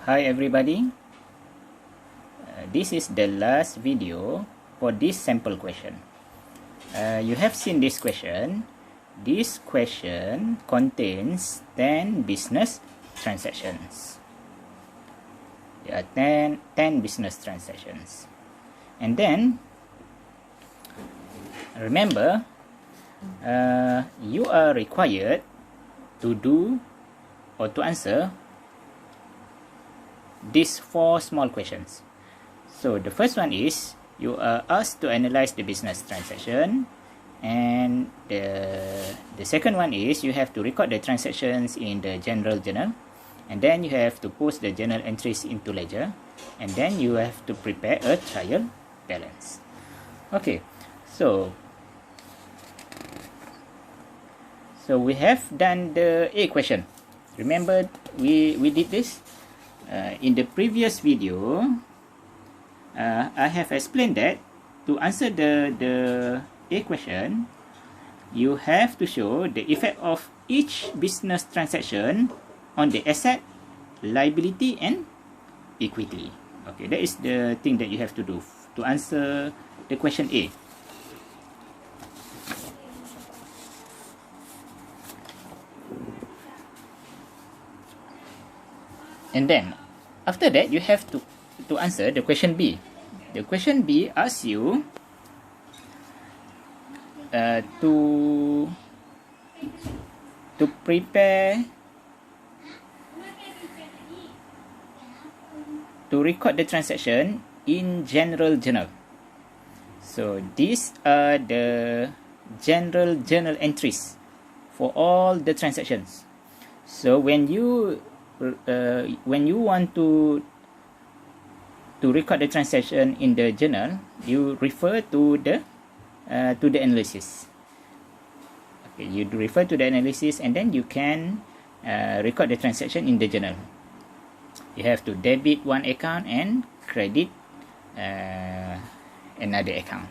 Hi everybody, this is the last video for this sample question. You have seen this question. This question contains 10 business transactions. There are 10 business transactions. And then, remember, you are required to do or to answer these 4 small questions. So the first one is you are asked to analyze the business transaction, and the second one is you have to record the transactions in the general journal, and then you have to post the journal entries into ledger, and then you have to prepare a trial balance. Okay, so we have done the A question. Remember we did this in the previous video. I have explained that to answer the A question, you have to show the effect of each business transaction on the asset, liability, and equity. Okay, that is the thing that you have to do to answer the question A. And then, after that, you have to answer the question B. The question B asks you to prepare, to record the transaction in general journal. So these are the general journal entries for all the transactions. So when you want to record the transaction in the journal, you refer to the analysis. Okay, you refer to the analysis, and then you can record the transaction in the journal. You have to debit one account and credit another account.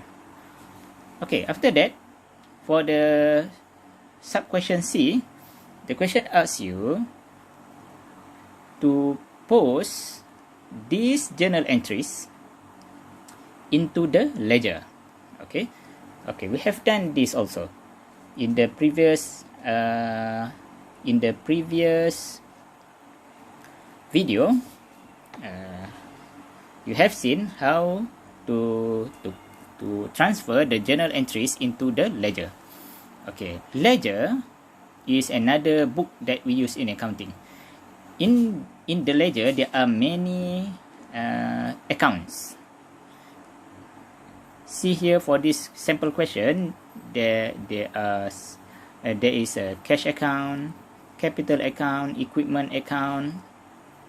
Okay, after that, for the sub question C, the question asks you to post these journal entries into the ledger. Okay, we have done this also in the previous video. You have seen how to transfer the journal entries into the ledger. Okay, ledger is another book that we use in accounting. In the ledger, there are many accounts. See here for this sample question, there is a cash account, capital account, equipment account,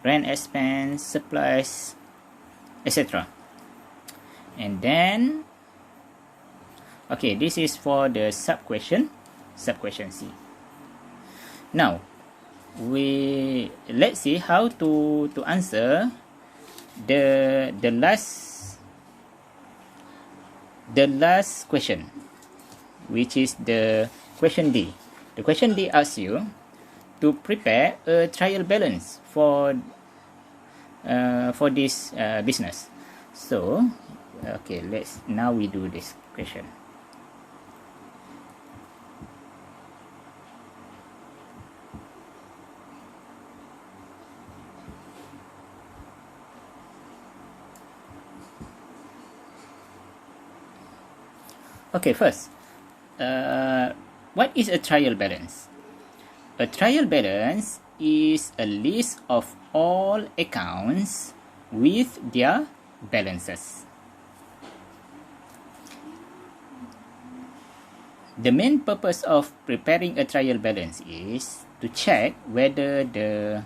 rent expense, supplies, etc. And then, okay, this is for the sub question C. Now, let's see how to answer the last question, which is the question D. The question D asks you to prepare a trial balance for this business. So, okay, now we do this question. Okay, first, what is a trial balance? A trial balance is a list of all accounts with their balances. The main purpose of preparing a trial balance is to check whether the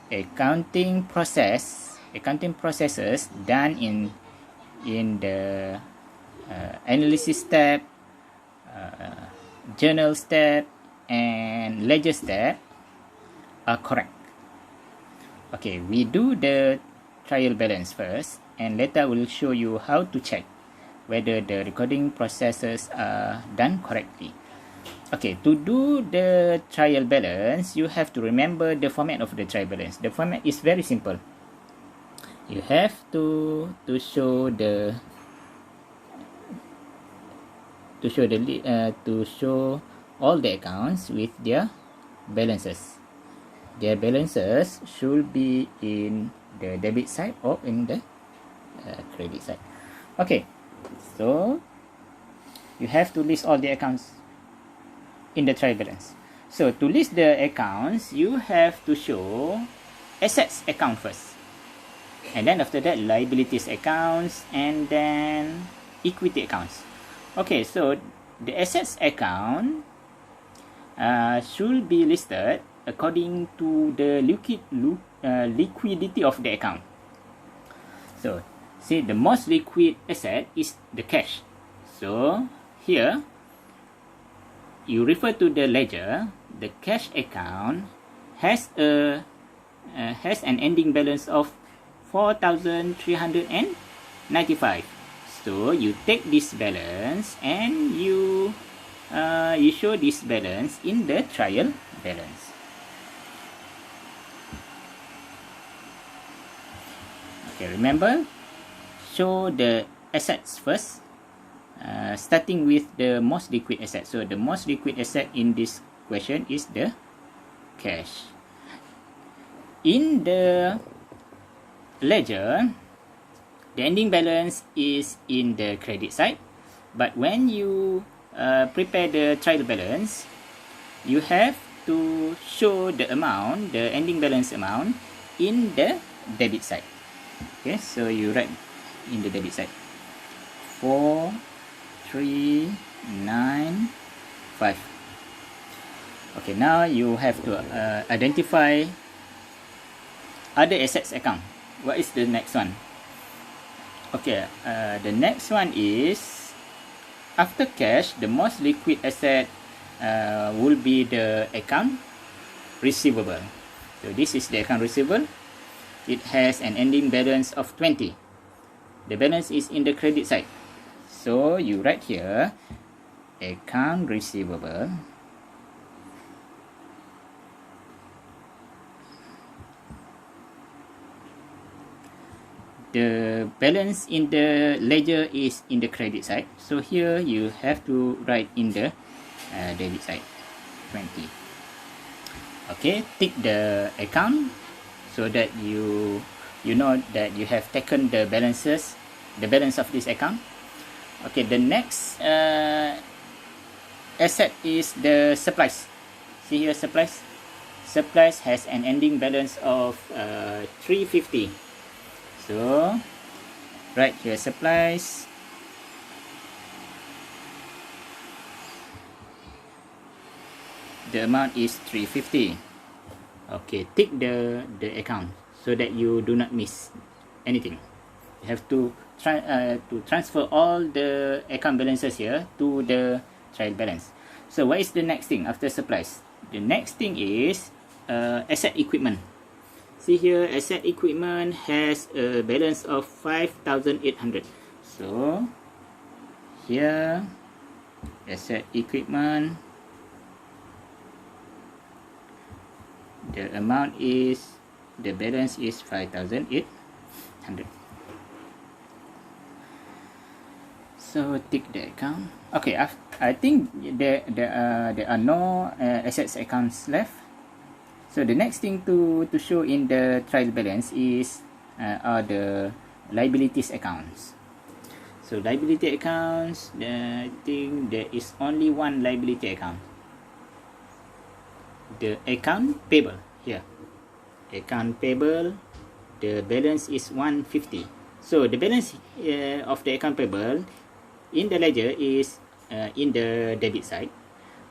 accounting processes done in the analysis step, journal step, and ledger step are correct. Okay, we do the trial balance first, and later we'll show you how to check whether the recording processes are done correctly. Okay, to do the trial balance, you have to remember the format of the trial balance. The format is very simple. you have to show the all the accounts with their balances. Their balances should be in the debit side or in the credit side. Okay, so you have to list all the accounts in the trial balance. So to list the accounts, you have to show assets account first, and then after that liabilities accounts, and then equity accounts. Okay, so the assets account should be listed according to the liquidity of the account. So see, the most liquid asset is the cash. So here you refer to the ledger. The cash account has an ending balance of 4,395. So you take this balance and you show this balance in the trial balance. Okay, remember, show the assets first, starting with the most liquid asset. So the most liquid asset in this question is the cash. In the ledger, the ending balance is in the credit side, but when you prepare the trial balance, you have to show the amount, the ending balance amount, in the debit side. Okay, so you write in the debit side 4,395. Okay, now you have to identify other assets account. What is the next one? Okay, the next one is, after cash, the most liquid asset will be the account receivable. So this is the account receivable. It has an ending balance of 20. The balance is in the credit side. So you write here, account receivable the balance in the ledger is in the credit side. So here you have to write in the debit side 20. Okay, tick the account so that you know that you have taken the balance of this account. Okay, the next asset is the supplies. See here, supplies. Supplies has an ending balance of 350. So right here, supplies. The amount is 350. Okay, tick the account so that you do not miss anything. You have to transfer all the account balances here to the trial balance. So what is the next thing after supplies? The next thing is asset equipment. See here, asset equipment has a balance of 5,800. So here, asset equipment, the amount is, the balance is 5,800. So tick the account. Okay, I think there are no assets accounts left. So the next thing to show in the trial balance is are the liabilities accounts. So liability accounts, I think there is only one liability account. The account payable here. Account payable, the balance is 150. So the balance of the account payable in the ledger is in the debit side.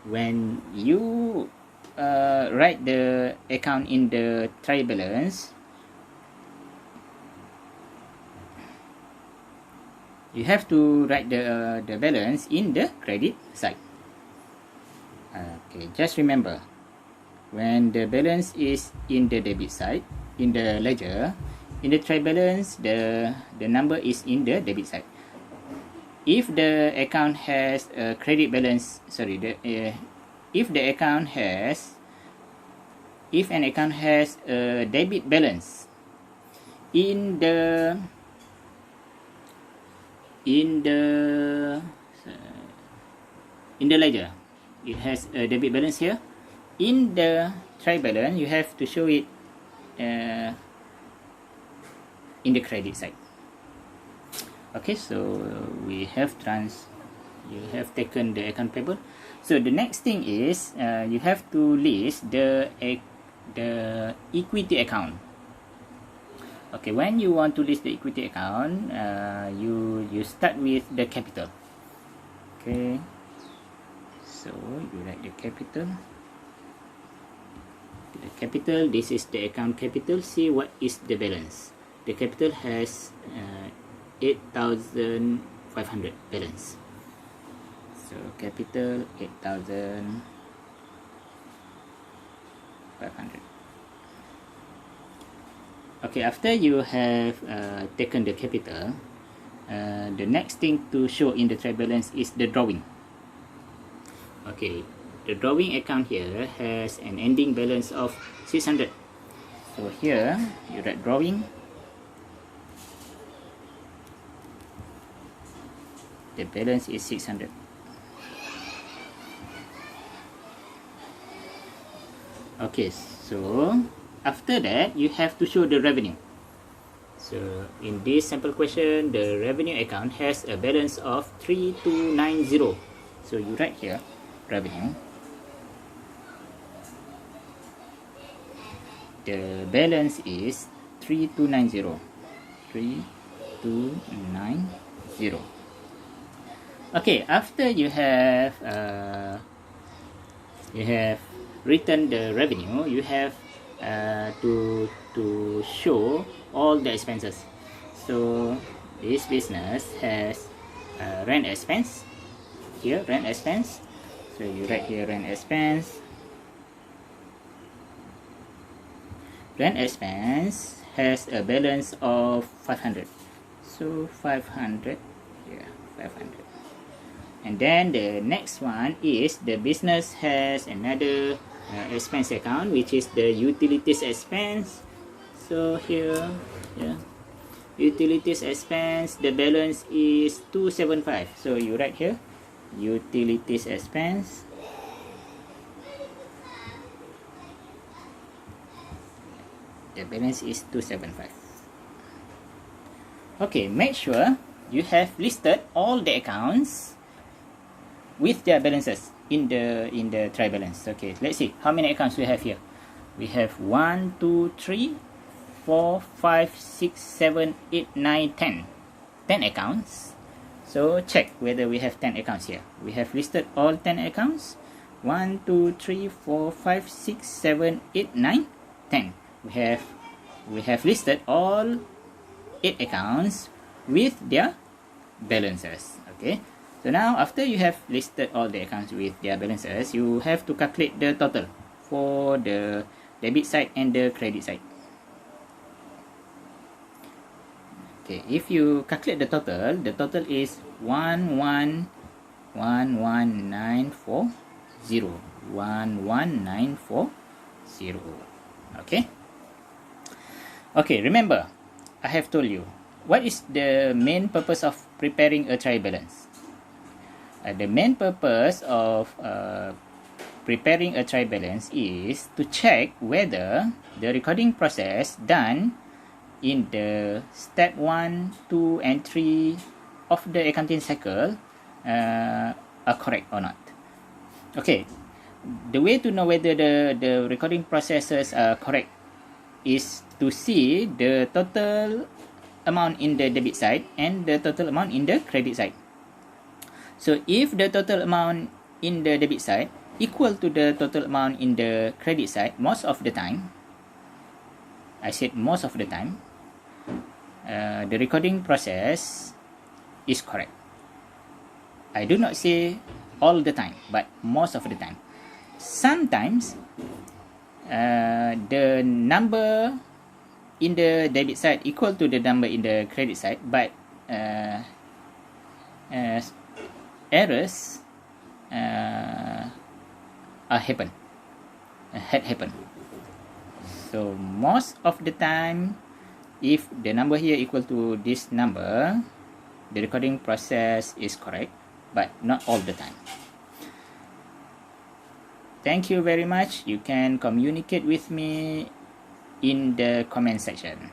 When you write the account in the trial balance, you have to write the balance in the credit side. Okay, just remember, when the balance is in the debit side, in the ledger, in the trial balance, the number is in the debit side. If the account has a credit balance, if an account has a debit balance in the ledger, it has a debit balance here. In the trial balance, you have to show it in the credit side. Okay, so you have taken the account payable. So the next thing is you have to list the equity account. Okay, when you want to list the equity account, you start with the capital. Okay, so you write the capital. The capital, this is the account capital. See what is the balance. The capital has 8,500 balance. So capital 8,500. Okay, after you have taken the capital, the next thing to show in the trial balance is the drawing. Okay, the drawing account here has an ending balance of 600. So here you write drawing. The balance is 600. Okay, so after that you have to show the revenue. So in this sample question, the revenue account has a balance of 3290. So you write here revenue. The balance is 3290. 3290. Okay, after you have written the revenue, you have to show all the expenses. So this business has rent expense. Here, rent expense. So you write here rent expense. Rent expense has a balance of 500. So 500, yeah, 500. And then the next one is the business has another expense account, which is the utilities expense. So here, yeah, utilities expense, the balance is 275. So you write here utilities expense. The balance is 275. Okay, make sure you have listed all the accounts with their balances in the trial balance. Okay, let's see how many accounts we have here. We have 1, 2, 3, 4, 5, 6, 7, 8, 9, 10. 10 accounts. So check whether we have 10 accounts here. We have listed all 10 accounts. 1, 2, 3, 4, 5, 6, 7, 8, 9, 10. We have listed all 8 accounts with their balances. Okay. So now after you have listed all the accounts with their balances, you have to calculate the total for the debit side and the credit side. Okay, if you calculate the total is 11,940. 11,940. Okay. Okay, remember, I have told you, what is the main purpose of preparing a trial balance? The main purpose of preparing a trial balance is to check whether the recording process done in the step 1, 2, and 3 of the accounting cycle are correct or not. Okay, the way to know whether the recording processes are correct is to see the total amount in the debit side and the total amount in the credit side. So if the total amount in the debit side equal to the total amount in the credit side, most of the time, I said most of the time, the recording process is correct. I do not say all the time, but most of the time. Sometimes the number in the debit side equal to the number in the credit side, but errors had happened. So most of the time if the number here equal to this number, the recording process is correct, but not all the time. Thank you very much. You can communicate with me in the comment section.